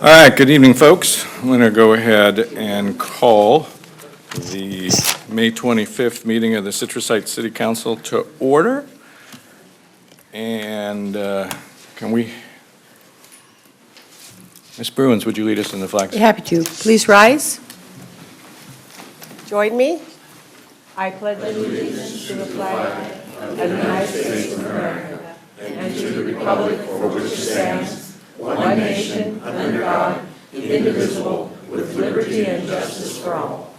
All right, good evening, folks. I'm going to go ahead and call the May 25th meeting of the Citrus Heights City Council to order. And can we, Ms. Bruins, would you lead us in the flag? Happy to. Please rise. Join me. I pledge allegiance to the flag of the United States of America and to the republic for which it stands, one nation, under God, indivisible, with liberty and justice for all.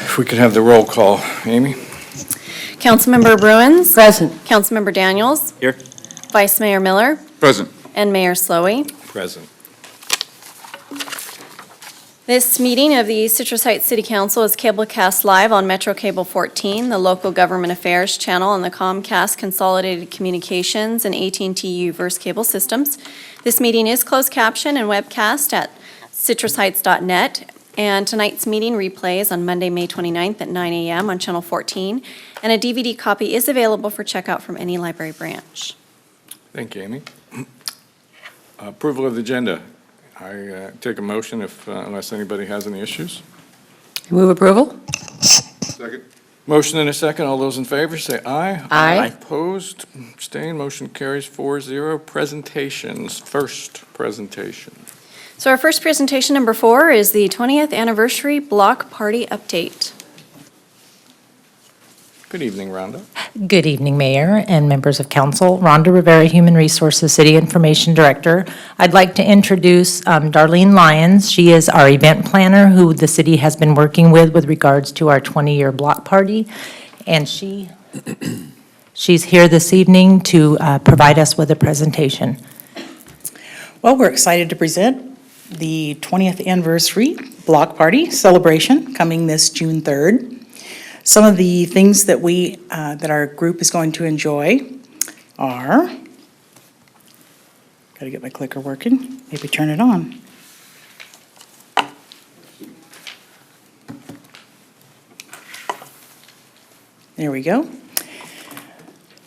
If we could have the roll call, Amy? Councilmember Bruins. Present. Councilmember Daniels. Here. Vice Mayor Miller. Present. And Mayor Slowey. Present. This meeting of the Citrus Heights City Council is cablecast live on Metro Cable 14, the local government affairs channel, and the Comcast Consolidated Communications and AT&T U-verse cable systems. This meeting is closed caption and webcast at citrusheights.net. And tonight's meeting replays on Monday, May 29th at 9 a.m. on Channel 14. And a DVD copy is available for checkout from any library branch. Thank you, Amy. Approval of the agenda. I take a motion if, unless anybody has any issues. Move approval. Second. Motion and a second. All those in favor say aye. Aye. Opposed, abstained, motion carries 4-0. Presentations. First presentation. So our first presentation, number 4, is the 20th anniversary block party update. Good evening, Rhonda. Good evening, Mayor and members of Council. Rhonda Rivera, Human Resources City Information Director. I'd like to introduce Darlene Lyons. She is our event planner who the city has been working with regards to our 20-year block party. And she's here this evening to provide us with a presentation. Well, we're excited to present the 20th anniversary block party celebration coming this June 3rd. Some of the things that that our group is going to enjoy are, gotta get my clicker working, maybe turn it on. There we go.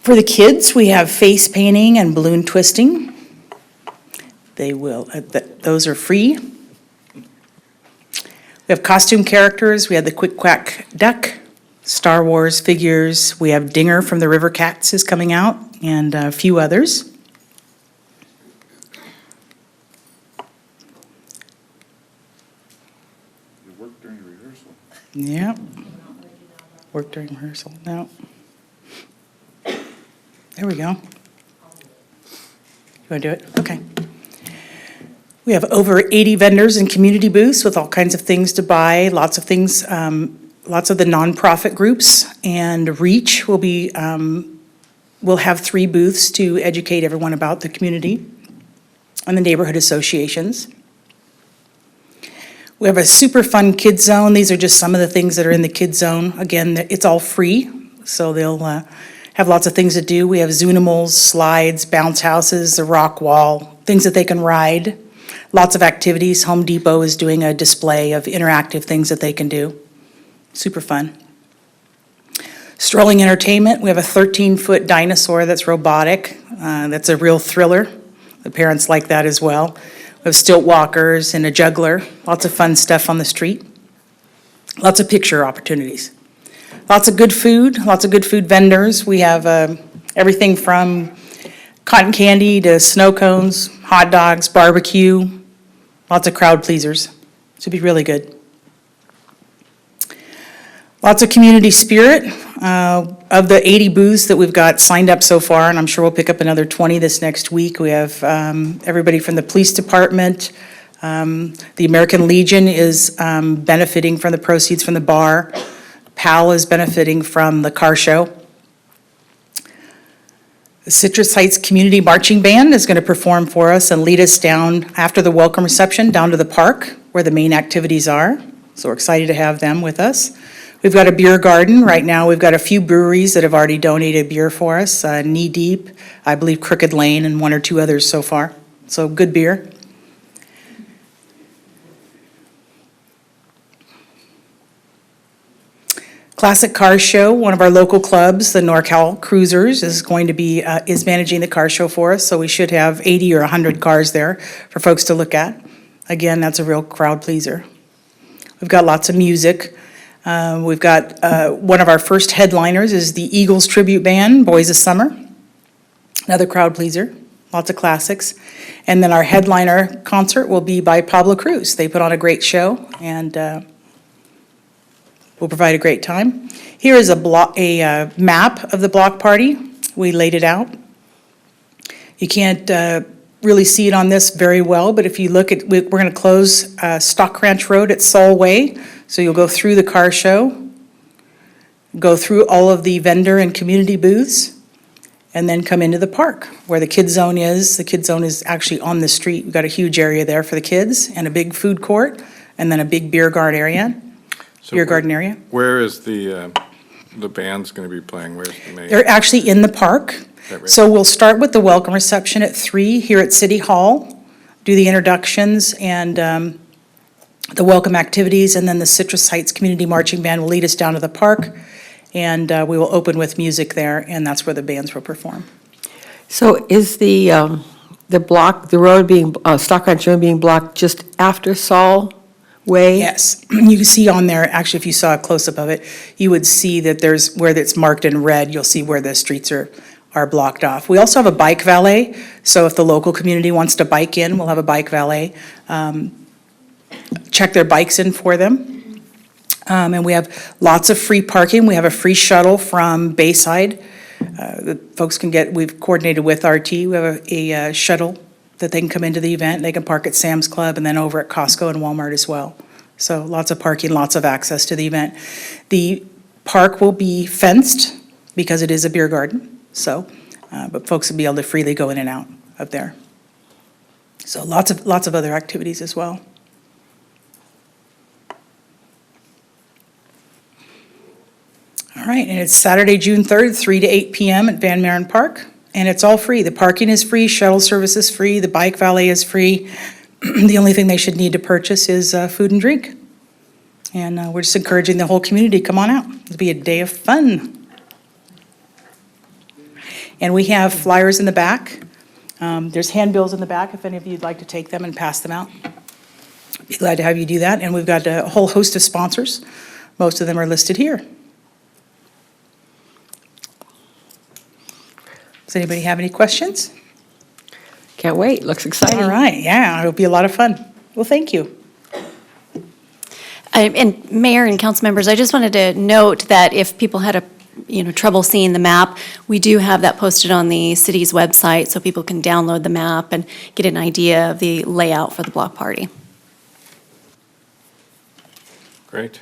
For the kids, we have face painting and balloon twisting. Those are free. We have costume characters. We have the Quick Quack Duck, Star Wars figures. We have Dinger from the River Cats is coming out, and a few others. You worked during rehearsal. Yeah. Work during rehearsal. No. There we go. You want to do it? Okay. We have over 80 vendors and community booths with all kinds of things to buy, lots of things, lots of the nonprofit groups, and REACH will have 3 booths to educate everyone about the community and the neighborhood associations. We have a super fun kids zone. These are just some of the things that are in the kids zone. Again, it's all free, so they'll have lots of things to do. We have Zoonimals, slides, bounce houses, the rock wall, things that they can ride. Lots of activities. Home Depot is doing a display of interactive things that they can do. Super fun. Strolling entertainment. We have a 13-foot dinosaur that's robotic. That's a real thriller. The parents like that as well. We have stilt walkers and a juggler. Lots of fun stuff on the street. Lots of picture opportunities. Lots of good food vendors. We have everything from cotton candy to snow cones, hot dogs, barbecue, lots of crowd pleasers. Should be really good. Lots of community spirit. Of the 80 booths that we've got signed up so far, and I'm sure we'll pick up another 20 this next week, we have everybody from the police department. The American Legion is benefiting from the proceeds from the bar. PAL is benefiting from the car show. The Citrus Heights Community Marching Band is going to perform for us and lead us down after the welcome reception down to the park where the main activities are. So we're excited to have them with us. We've got a beer garden. Right now we've got a few breweries that have already donated beer for us. Knee Deep, I believe Crooked Lane, and 1 or 2 others so far. So good beer. Classic Car Show, one of our local clubs, the NorCal Cruisers, is going to be, is managing the car show for us, so we should have 80 or 100 cars there for folks to look at. Again, that's a real crowd pleaser. We've got lots of music. We've got, one of our first headliners is the Eagles Tribute Band, Boys of Summer. Another crowd pleaser, lots of classics. And then our headliner concert will be by Pablo Cruz. They put on a great show, and we'll provide a great time. Here is a map of the block party. We laid it out. You can't really see it on this very well, but if you look at, we're going to close Stock Ranch Road at Sol Way, so you'll go through the car show, go through all of the vendor and community booths, and then come into the park where the Kids Zone is. The Kids Zone is actually on the street. We've got a huge area there for the kids and a big food court, and then a big beer garden area. So Beer garden area. Where is the band's going to be playing? Where's the main? They're actually in the park. That right? So we'll start with the welcome reception at 3 here at City Hall, do the introductions and the welcome activities, and then the Citrus Heights Community Marching Band will lead us down to the park, and we will open with music there, and that's where the bands will perform. So is the road being, Stock Ranch Road being blocked just after Sol Way? Yes, you can see on there, actually, if you saw a close-up of it, you would see that there's, where it's marked in red, you'll see where the streets are blocked off. We also have a bike valet, so if the local community wants to bike in, we'll have a bike valet. Check their bikes in for them. And we have lots of free parking. We have a free shuttle from Bayside that folks can get. We've coordinated with RT. We have a shuttle that they can come into the event. They can park at Sam's Club and then over at Costco and Walmart as well. So lots of parking, lots of access to the event. The park will be fenced because it is a beer garden, so, but folks will be able to freely go in and out of there. So lots of other activities as well. All right, and it's Saturday, June 3rd, 3 to 8 p.m. at Van Maren Park. And it's all free. The parking is free, shuttle service is free, the bike valet is free. The only thing they should need to purchase is food and drink. And we're just encouraging the whole community to come on out. It'll be a day of fun. And we have flyers in the back. There's handbills in the back if any of you would like to take them and pass them out. Be glad to have you do that. And we've got a whole host of sponsors. Most of them are listed here. Does anybody have any questions? Can't wait, looks exciting. All right, yeah, it'll be a lot of fun. Well, thank you. And Mayor and council members, I just wanted to note that if people had trouble seeing the map, we do have that posted on the city's website so people can download the map and get an idea of the layout for the block party. Great.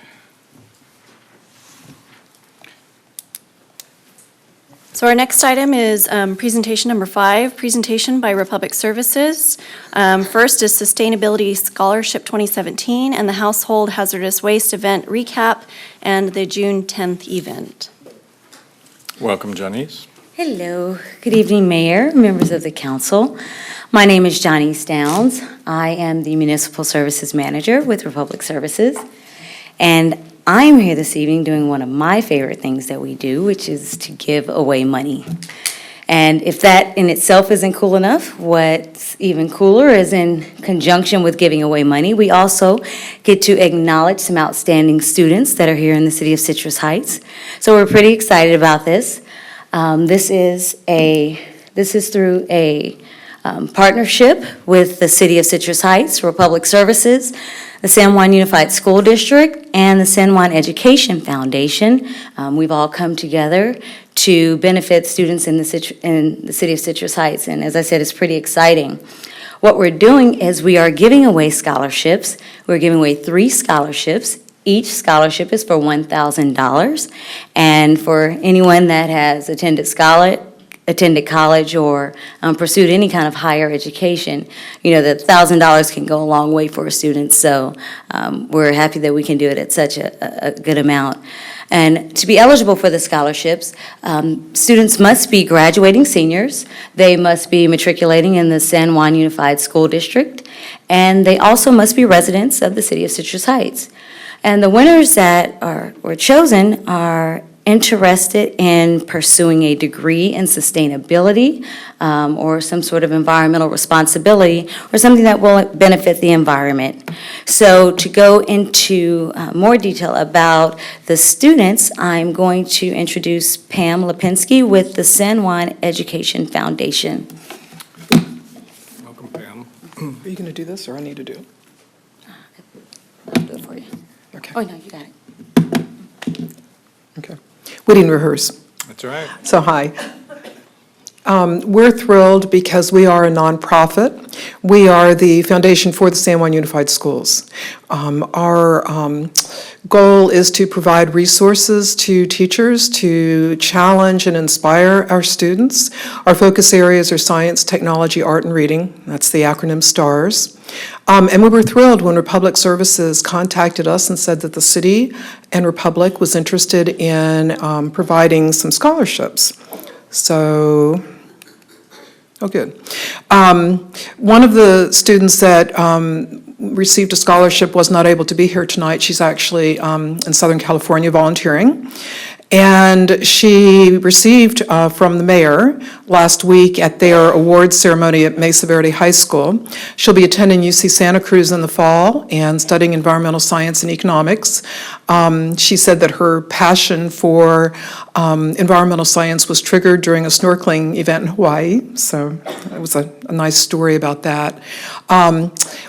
So our next item is presentation number 5, presentation by Republic Services. First is Sustainability Scholarship 2017 and the Household Hazardous Waste Event Recap and the June 10th event. Welcome, Janice. Hello, good evening, Mayor, members of the council. My name is Janice Downs. I am the Municipal Services Manager with Republic Services, and I'm here this evening doing one of my favorite things that we do, which is to give away money. And if that in itself isn't cool enough, what's even cooler is in conjunction with giving away money, we also get to acknowledge some outstanding students that are here in the city of Citrus Heights. So we're pretty excited about this. This is through a partnership with the city of Citrus Heights, Republic Services, the San Juan Unified School District, and the San Juan Education Foundation. We've all come together to benefit students in the city of Citrus Heights, and as I said, it's pretty exciting. What we're doing is we are giving away scholarships. We're giving away 3 scholarships. Each scholarship is for $1,000, and for anyone that has attended college or pursued any kind of higher education, you know that $1,000 can go a long way for a student. So we're happy that we can do it at such a good amount. And to be eligible for the scholarships, students must be graduating seniors. They must be matriculating in the San Juan Unified School District, and they also must be residents of the city of Citrus Heights. And the winners that were chosen are interested in pursuing a degree in sustainability or some sort of environmental responsibility or something that will benefit the environment. So to go into more detail about the students, I'm going to introduce Pam Lipinski with the San Juan Education Foundation. Welcome, Pam. Are you going to do this, or I need to do it? I'll do it for you. Okay. Oh, no, you got it. Okay. We didn't rehearse. That's all right. So, hi. We're thrilled because we are a nonprofit. We are the foundation for the San Juan Unified Schools. Our goal is to provide resources to teachers to challenge and inspire our students. Our focus areas are science, technology, art, and reading. That's the acronym STARS. And we were thrilled when Republic Services contacted us and said that the city and Republic was interested in providing some scholarships. So, oh, good. One of the students that received a scholarship was not able to be here tonight. She's actually in Southern California volunteering. And she received from the mayor last week at their awards ceremony at Mesa Verde High School. She'll be attending UC Santa Cruz in the fall and studying environmental science and economics. She said that her passion for environmental science was triggered during a snorkeling event in Hawaii, so it was a nice story about that.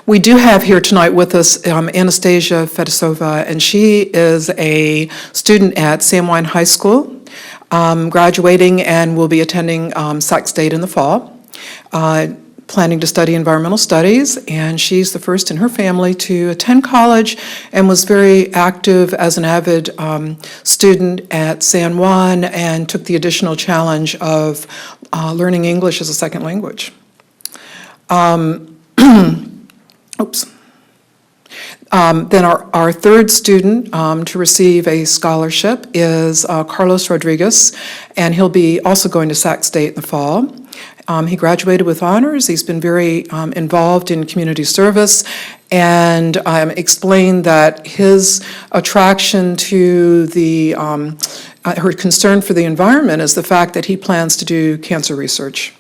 We do have here tonight with us Anastasia Fedosova, and she is a student at San Juan High School, graduating and will be attending Sac State in the fall. Planning to study environmental studies, and she's the first in her family to attend college and was very active as an avid student at San Juan and took the additional challenge of learning English as a second language. Oops. Then our third student to receive a scholarship is Carlos Rodriguez, and he'll be also going to Sac State in the fall. He graduated with honors. He's been very involved in community service and explained that his attraction to the, her concern for the environment is the fact that he plans to do cancer research.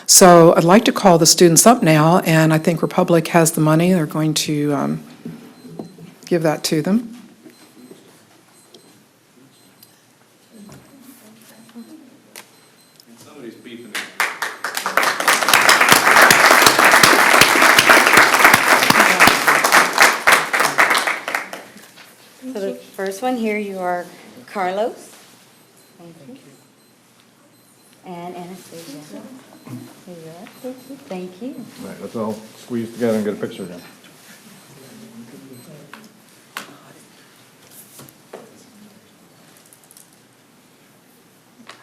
So I'd like to call the students up now, and I think Republic has the money. They're going to give that to them. Somebody's beeping. So the first one here, you are Carlos. Thank you. And Anastasia. Here you are. Thank you. Right, let's all squeeze together and get a picture again.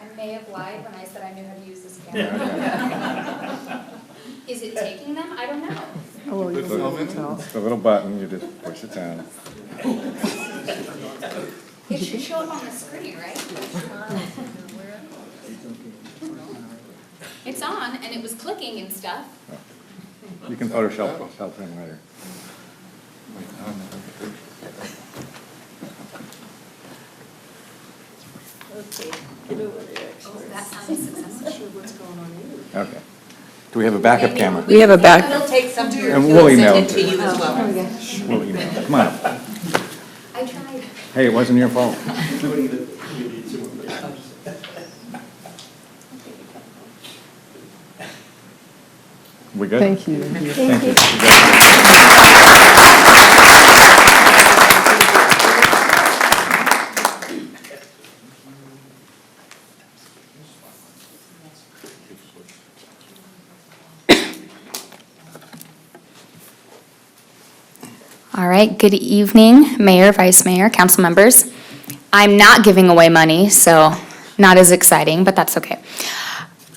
I may have lied when I said I knew how to use this camera. Is it taking them? I don't know. Oh, you The little button, you just push it down. It should show up on the screen, right? It's on, and it was clicking and stuff. You can Photoshop yourself in later. Oh, that sounded successful. Okay. Do we have a backup camera? We have a back. He'll take some to your, And he'll we'll send email it it. to you as well. We'll email. Come on up. I tried. Hey, it wasn't your fault. We good? Thank you. Thank you. All right, good evening, Mayor, Vice Mayor, council members. I'm not giving away money, so not as exciting, but that's okay.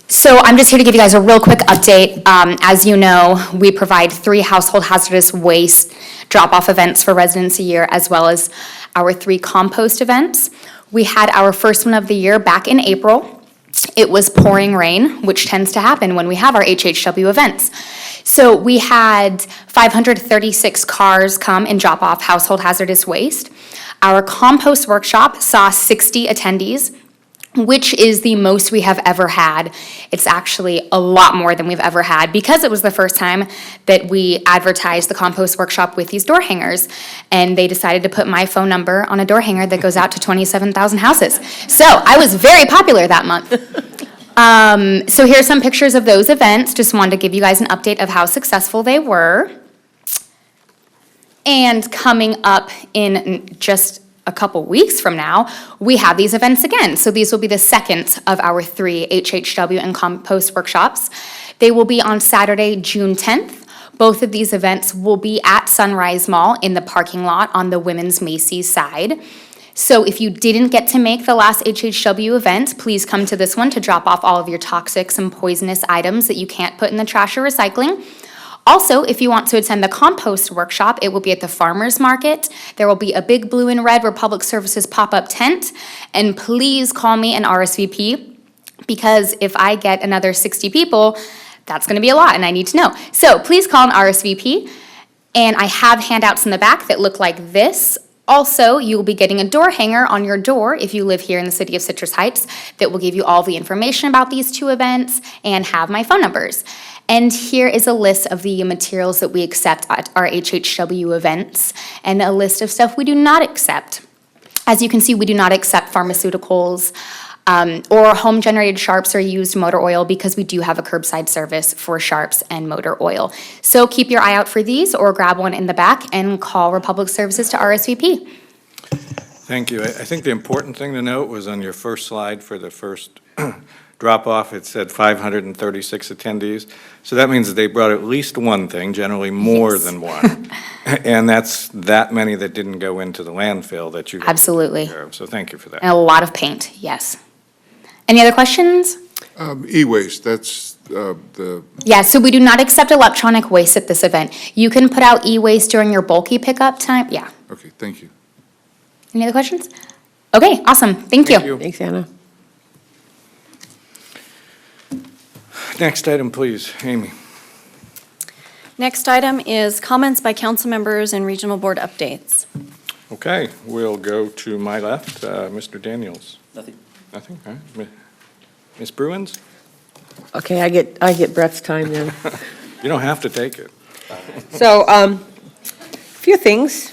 So I'm just here to give you guys a real quick update. As you know, we provide 3 household hazardous waste drop-off events for residents a year, as well as our 3 compost events. We had our first one of the year back in April. It was pouring rain, which tends to happen when we have our HHW events. So we had 536 cars come and drop off household hazardous waste. Our compost workshop saw 60 attendees, which is the most we have ever had. It's actually a lot more than we've ever had because it was the first time that we advertised the compost workshop with these door hangers. And they decided to put my phone number on a door hanger that goes out to 27,000 houses. So I was very popular that month. So here's some pictures of those events. Just wanted to give you guys an update of how successful they were. And coming up in just a couple weeks from now, we have these events again. So these will be the second of our 3 HHW and compost workshops. They will be on Saturday, June 10th. Both of these events will be at Sunrise Mall in the parking lot on the Women's Macy's side. So if you didn't get to make the last HHW event, please come to this one to drop off all of your toxics and poisonous items that you can't put in the trash or recycling. Also, if you want to attend the compost workshop, it will be at the farmer's market. There will be a big blue and red Republic Services pop-up tent. And please call me an RSVP, because if I get another 60 people, that's gonna be a lot and I need to know. So please call an RSVP. And I have handouts in the back that look like this. Also, you will be getting a door hanger on your door if you live here in the city of Citrus Heights that will give you all the information about these 2 events and have my phone numbers. And here is a list of the materials that we accept at our HHW events and a list of stuff we do not accept. As you can see, we do not accept pharmaceuticals or home-generated sharps or used motor oil, because we do have a curbside service for sharps and motor oil. So keep your eye out for these, or grab one in the back and call Republic Services to RSVP. Thank you. I think the important thing to note was on your first slide for the first drop-off, it said 536 attendees. So that means that they brought at least one thing, generally more than one. And that's that many that didn't go into the landfill that you. Absolutely. So thank you for that. And a lot of paint, yes. Any other questions? E-waste, that's the, Yeah, so we do not accept electronic waste at this event. You can put out e-waste during your bulky pickup time, yeah. okay, thank you. Any other questions? Okay, awesome, thank you. Thanks, Anna. Next item, please, Amy. Next item is comments by council members and regional board updates. Okay, we'll go to my left, Mr. Daniels. Nothing. Nothing, all right. Ms. Bruins? Okay, I get Brett's time then. You don't have to take it. So, a few things.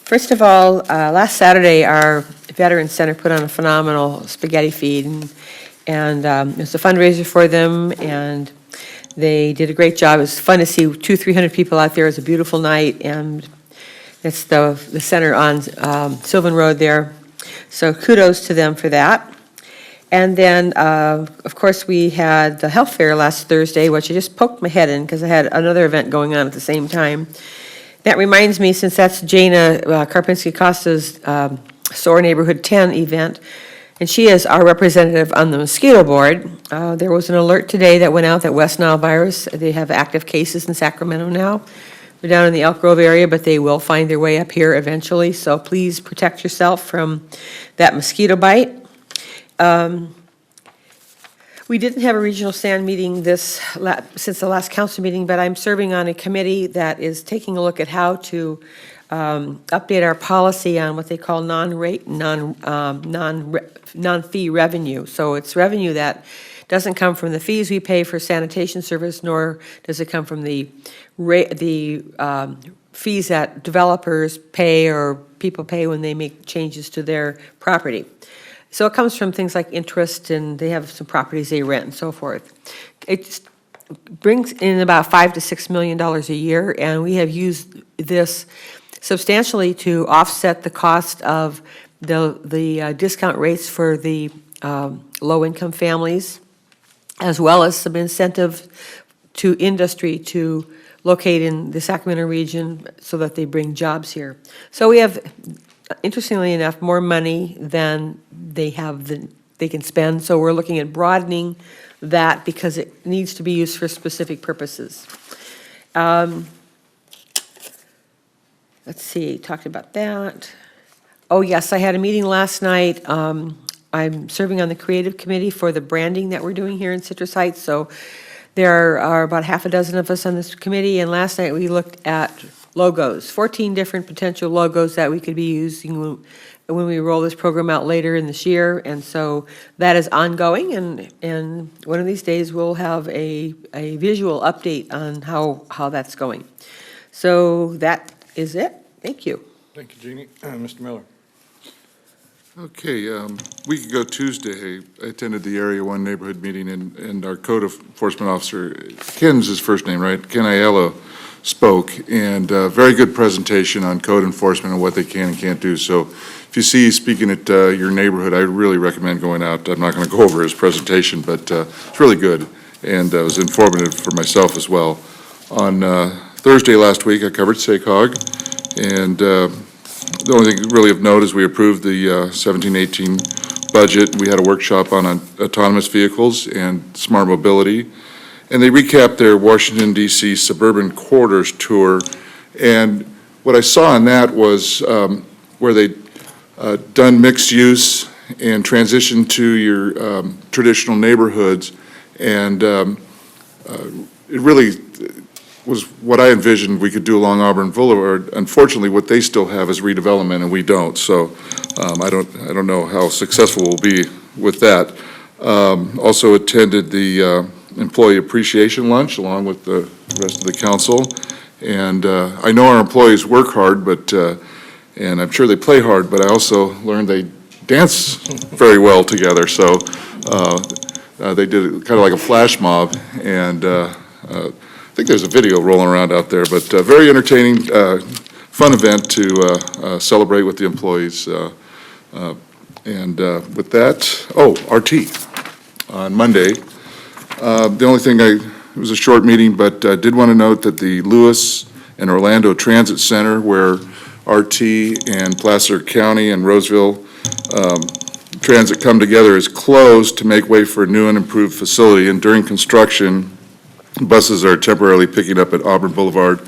First of all, last Saturday, our Veterans Center put on a phenomenal spaghetti feed, and it was a fundraiser for them, and they did a great job. It was fun to see 200-300 people out there. It was a beautiful night, and it's the center on Sylvan Road there. So kudos to them for that. And then, of course, we had the health fair last Thursday, which I just poked my head in because I had another event going on at the same time. That reminds me, since that's Jana Karpinski-Costa's SOAR Neighborhood 10 event, and she is our representative on the mosquito board, there was an alert today that went out that West Nile virus, they have active cases in Sacramento now. They're down in the Elk Grove area, but they will find their way up here eventually, so please protect yourself from that mosquito bite. We didn't have a regional stand meeting since the last council meeting, but I'm serving on a committee that is taking a look at how to update our policy on what they call non-fee revenue. So it's revenue that doesn't come from the fees we pay for sanitation service, nor does it come from the fees that developers pay or people pay when they make changes to their property. So it comes from things like interest, and they have some properties they rent and so forth. It brings in about $5 to $6 million a year, and we have used this substantially to offset the cost of the discount rates for the low-income families, as well as some incentive to industry to locate in the Sacramento region so that they bring jobs here. So we have, interestingly enough, more money than they can spend. So we're looking at broadening that because it needs to be used for specific purposes. Let's see, talked about that. Oh, yes, I had a meeting last night. I'm serving on the creative committee for the branding that we're doing here in Citrus Heights. So There are about half a dozen of us on this committee, and last night we looked at logos, 14 different potential logos that we could be using when we roll this program out later in this year. And so that is ongoing, and one of these days we'll have a visual update on how that's going. So that is it. Thank you. Thank you, Jeannie. Mr. Miller. Okay, a week ago Tuesday, I attended the Area 1 neighborhood meeting, and our code enforcement officer, Ken's his first name, right? Ken Aiello spoke, and very good presentation on code enforcement and what they can and can't do. So if you see speaking at your neighborhood, I really recommend going out. I'm not going to go over his presentation, but it's really good, and it was informative for myself as well. On Thursday last week, I covered SACOG, and the only thing really of note is we approved the 17-18 budget. We had a workshop on autonomous vehicles and smart mobility. And they recapped their Washington DC suburban corridors tour. And what I saw in that was where they'd done mixed use and transitioned to your traditional neighborhoods. And it really was what I envisioned we could do along Auburn Boulevard. Unfortunately, what they still have is redevelopment, and we don't. So I don't know how successful we'll be with that. Also attended the employee appreciation lunch along with the rest of the council. And I know our employees work hard, but and I'm sure they play hard, but I also learned they dance very well together. So they did it kind of like a flash mob, and I think there's a video rolling around out there, but very entertaining, fun event to celebrate with the employees. And with that, RT on Monday. The only thing it was a short meeting, but did want to note that the Lewis and Orlando Transit Center, where RT and Placer County and Roseville Transit come together, is closed to make way for a new and improved facility. And during construction, buses are temporarily picking up at Auburn Boulevard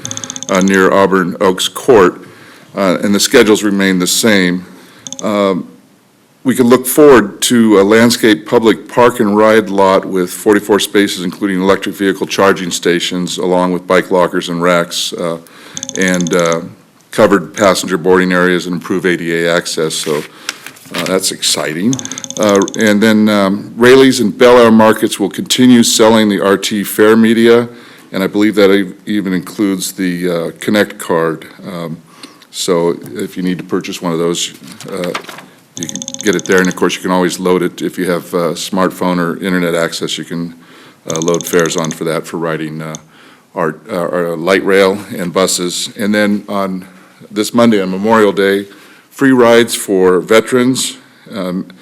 near Auburn Oaks Court, and the schedules remain the same. We can look forward to a landscape public park and ride lot with 44 spaces, including electric vehicle charging stations, along with bike lockers and racks, and covered passenger boarding areas and improved ADA access. So that's exciting. And then Raley's and Bel Air markets will continue selling the RT Fair media, and I believe that even includes the Connect card. So if you need to purchase one of those, you can get it there. And of course, you can always load it. If you have smartphone or internet access, you can load fares on for that for riding our light rail and buses. And then on this Monday, on Memorial Day, free rides for veterans and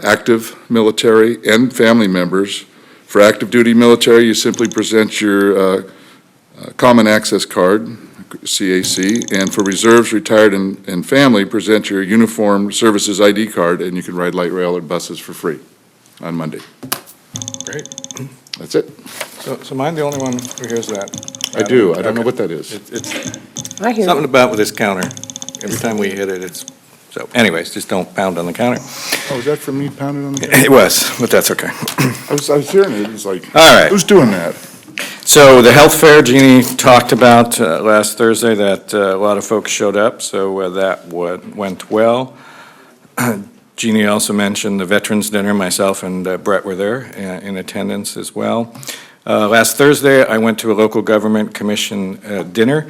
active military and family members. For active duty military, you simply present your Common Access Card, CAC, and for reserves, retired, and family, present your Uniform Services ID card, and you can ride light rail or buses for free on Monday. Great. That's it. So am I the only one who hears that? I do. I don't know Okay. what that is. It's I hear something about with this counter. Every time we hit it, so anyways, just don't pound on the counter. Oh, is that from me pounding on the It was, but that's okay. I was hearing it. It was like, All right. who's doing that? So the health fair, Jeannie talked about last Thursday that a lot of folks showed up, so that went well. Jeannie also mentioned the Veterans Dinner. Myself and Brett were there in attendance as well. Last Thursday, I went to a local government commission dinner.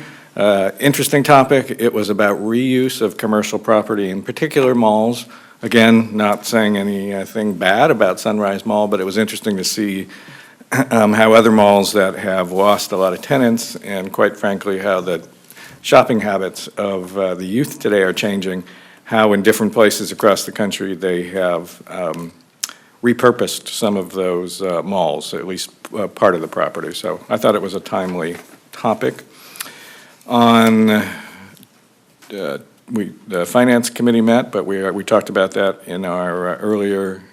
Interesting topic. It was about reuse of commercial property, in particular malls. Again, not saying anything bad about Sunrise Mall, but it was interesting to see how other malls that have lost a lot of tenants, and quite frankly, how the shopping habits of the youth today are changing, how in different places across the country they have repurposed some of those malls, at least part of the property. So I thought it was a timely topic. On, the Finance Committee met, but we talked about that in our earlier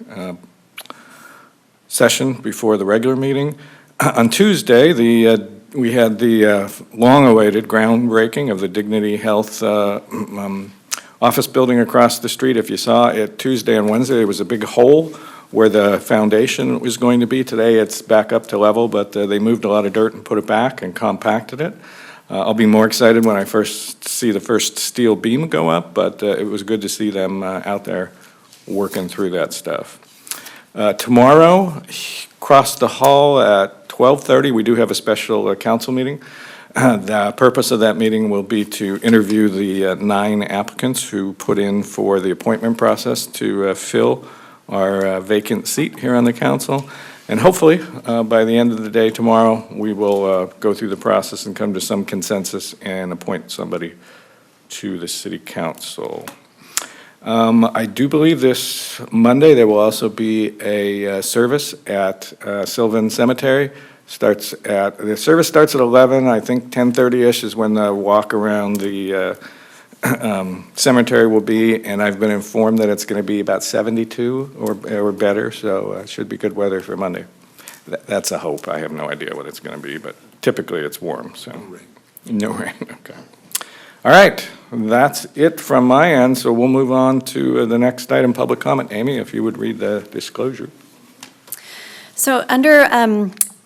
session before the regular meeting. On Tuesday, we had the long-awaited groundbreaking of the Dignity Health office building across the street. If you saw it Tuesday and Wednesday, there was a big hole where the foundation was going to be. Today, it's back up to level, but they moved a lot of dirt and put it back and compacted it. I'll be more excited when I first see the first steel beam go up, but it was good to see them out there working through that stuff. Tomorrow, across the hall at 12:30, we do have a special council meeting. The purpose of that meeting will be to interview the 9 applicants who put in for the appointment process to fill our vacant seat here on the council. And hopefully, by the end of the day tomorrow, we will go through the process and come to some consensus and appoint somebody to the city council. I do believe this Monday, there will also be a service at Sylvan Cemetery. The service starts at 11, I think 10:30-ish is when the walk around the cemetery will be, and I've been informed that it's going to be about 72 or better, so it should be good weather for Monday. That's a hope. I have no idea what it's going to be, but typically it's warm, so. No rain. No rain, okay. All right, that's it from my end, so we'll move on to the next item, public comment. Amy, if you would read the disclosure. So under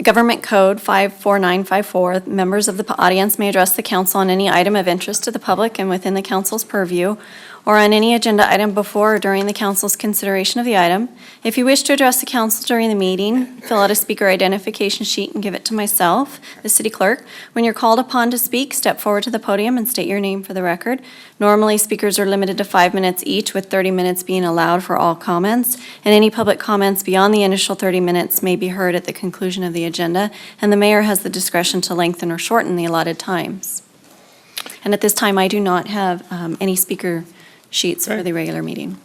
Government Code 54954, members of the audience may address the council on any item of interest to the public and within the council's purview, or on any agenda item before or during the council's consideration of the item. If you wish to address the council during the meeting, fill out a speaker identification sheet and give it to myself, the city clerk. When you're called upon to speak, step forward to the podium and state your name for the record. Normally, speakers are limited to 5 minutes each, with 30 minutes being allowed for all comments, and any public comments beyond the initial 30 minutes may be heard at the conclusion of the agenda, and the mayor has the discretion to lengthen or shorten the allotted times. And at this time, I do not have any speaker sheets for the regular meeting.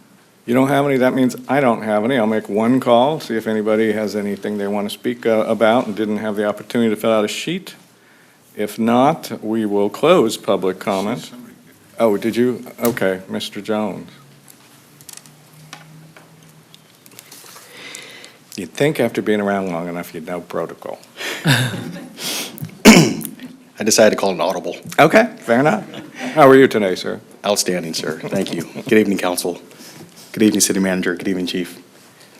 You don't have any, that means I don't have any. I'll make one call, see if anybody has anything they want to speak about and didn't have the opportunity to fill out a sheet. If not, we will close public comment. Oh, did you? Okay, Mr. Jones. You'd think after being around long enough, you'd know protocol. I decided to call it an audible. Okay, fair enough. How are you today, sir? Outstanding, sir. Thank you. Good evening, council. Good evening, city manager. Good evening, chief.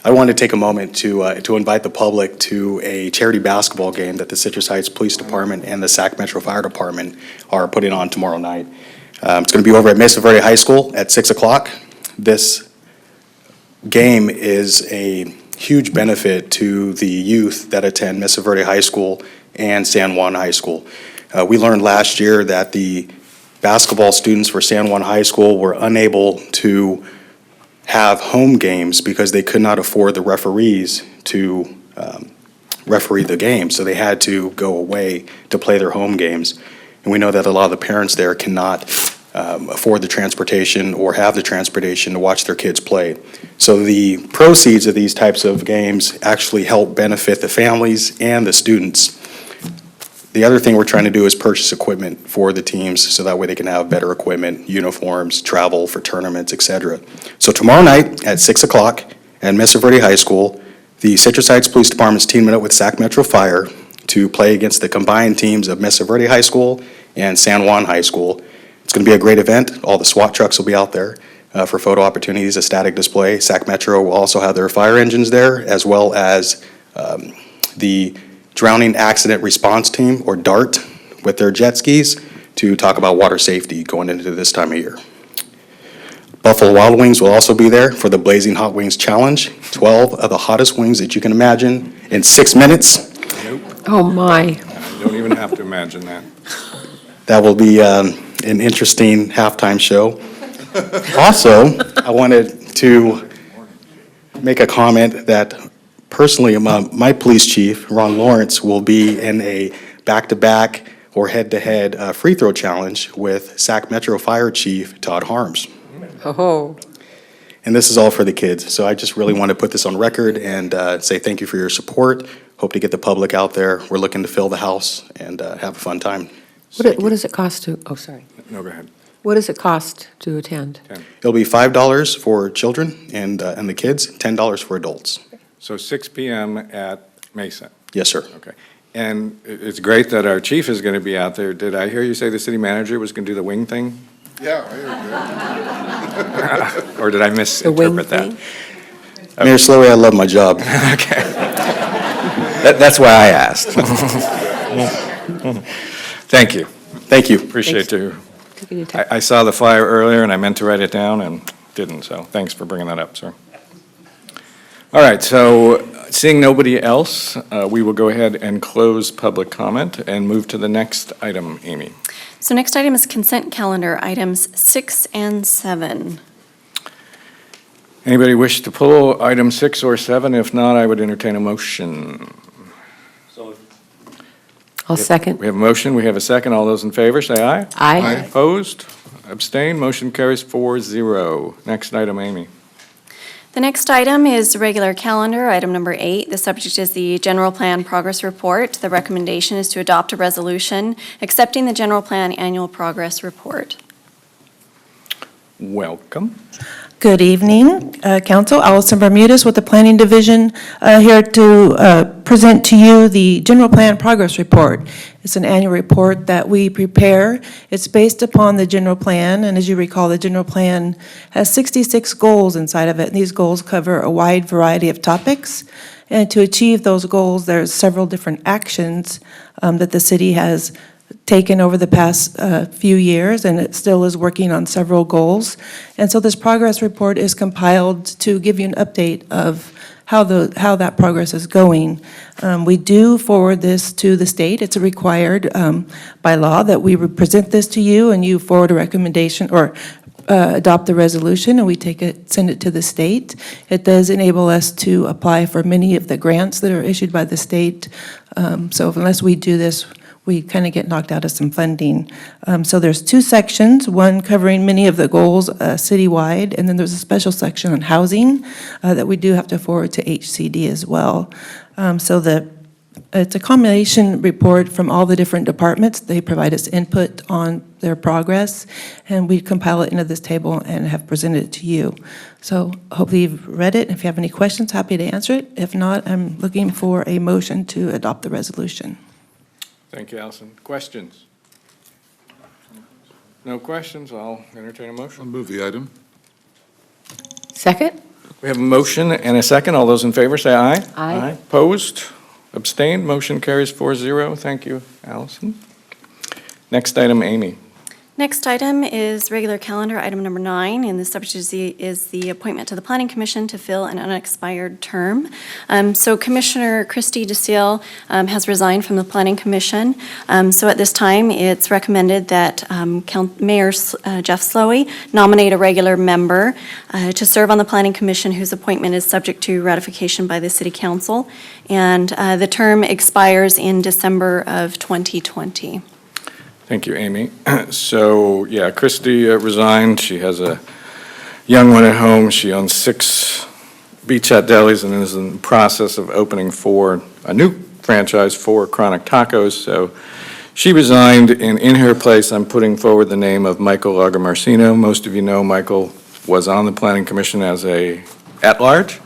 I wanted to take a moment to invite the public to a charity basketball game that the Citrus Heights Police Department and the Sac Metro Fire Department are putting on tomorrow night. It's going to be over at Mesa Verde High School at 6 o'clock. This game is a huge benefit to the youth that attend Mesa Verde High School and San Juan High School. We learned last year that the basketball students for San Juan High School were unable to have home games because they could not afford the referees to referee the game, so they had to go away to play their home games. And we know that a lot of the parents there cannot afford the transportation or have the transportation to watch their kids play. So the proceeds of these types of games actually help benefit the families and the students. The other thing we're trying to do is purchase equipment for the teams so that way they can have better equipment, uniforms, travel for tournaments, etc. So tomorrow night at 6 o'clock at Mesa Verde High School, the Citrus Heights Police Department's teaming up with Sac Metro Fire to play against the combined teams of Mesa Verde High School and San Juan High School. It's going to be a great event. All the SWAT trucks will be out there for photo opportunities, a static display. Sac Metro will also have their fire engines there, as well as the Drowning Accident Response Team, or DART, with their jet skis to talk about water safety going into this time of year. Buffalo Wild Wings will also be there for the Blazing Hot Wings Challenge, 12 of the hottest wings that you can imagine in 6 minutes. Oh, my. You don't even have to imagine that. That will be an interesting halftime show. Also, I wanted to make a comment that personally, my police chief, Ron Lawrence, will be in a back-to-back or head-to-head free throw challenge with Sac Metro Fire Chief Todd Harms. Oh. And this is all for the kids. So I just really want to put this on record and say thank you for your support. Hope to get the public out there. We're looking to fill the house and have a fun time. What does it cost to, oh, sorry. No, go ahead. What does it cost to attend? It'll be $5 for children and the kids, $10 for adults. So 6 p.m. at Mesa. Yes, sir. Okay. And it's great that our chief is going to be out there. Did I hear you say the city manager was going to do the wing thing? Yeah, I heard that. Or did I The wing misinterpret that? thing? Mayor Slowey, I love my job. Okay. That's why I asked. Thank you. Thank you. Appreciate you. I saw the flyer earlier, and I meant to write it down and didn't, so thanks for bringing that up, sir. All right, so seeing nobody else, we will go ahead and close public comment and move to the next item, Amy. So next item is consent calendar, items 6 and 7. Anybody wish to pull item 6 or 7? If not, I would entertain a motion. I'll second. We have a motion, we have a second. All those in favor, say aye. Aye. Opposed? Abstained? Motion carries 4-0. Next item, Amy. The next item is the regular calendar, item number 8. The subject is the general plan progress report. The recommendation is to adopt a resolution accepting the general plan annual progress report. Welcome. Good evening, Council. Allison Bermudez with the Planning Division, here to present to you the General Plan Progress Report. It's an annual report that we prepare. It's based upon the general plan, and as you recall, the general plan has 66 goals inside of it, and these goals cover a wide variety of topics. And to achieve those goals, there's several different actions that the city has taken over the past few years, and it still is working on several goals. And so this progress report is compiled to give you an update of how that progress is going. We do forward this to the state. It's required by law that we present this to you, and you forward a recommendation or adopt the resolution, and we send it to the state. It does enable us to apply for many of the grants that are issued by the state. So unless we do this, we kind of get knocked out of some funding. So there's 2 sections, one covering many of the goals citywide, and then there's a special section on housing that we do have to forward to HCD as well. So it's a combination report from all the different departments. They provide us input on their progress, and we compile it into this table and have presented it to you. So hopefully you've read it. If you have any questions, happy to answer it. If not, I'm looking for a motion to adopt the resolution. Thank you, Allison. Questions? No questions, I'll entertain a I'll motion. move the item. Second? We have a motion and a second. All those in favor, say aye. Aye. Opposed? Abstained? Motion carries 4-0. Thank you, Allison. Next item, Amy. Next item is regular calendar, item number 9, and the subject is the appointment to the Planning Commission to fill an unexpired term. So Commissioner Christy DeSille has resigned from the Planning Commission. So at this time, it's recommended that Mayor Jeff Slowey nominate a regular member to serve on the Planning Commission whose appointment is subject to ratification by the City Council. And the term expires in December of 2020. Thank you, Amy. So, yeah, Christy resigned. She has a young one at home. She owns 6 Beach Hut delis and is in the process of opening a new franchise for Chronic Tacos. So she resigned, and in her place, I'm putting forward the name of Michael Lagomarsino. Most of you know Michael was on the Planning Commission as a at-large,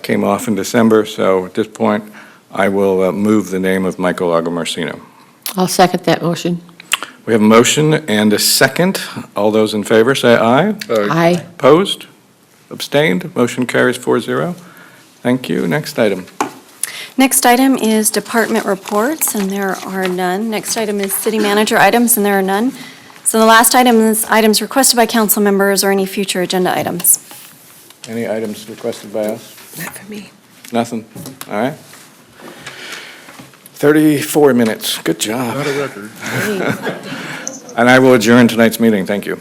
came off in December. So at this point, I will move the name of Michael Lagomarsino. I'll second that motion. We have a motion and a second. All those in favor, say aye. Aye. Opposed? Abstained? Motion carries 4-0. Thank you. Next item. Next item is department reports, and there are none. Next item is city manager items, and there are none. So the last item is items requested by council members or any future agenda items. Any items requested by us? Not for me. Nothing? All right. 34 minutes. Good job. Not a record. And I will adjourn tonight's meeting. Thank you.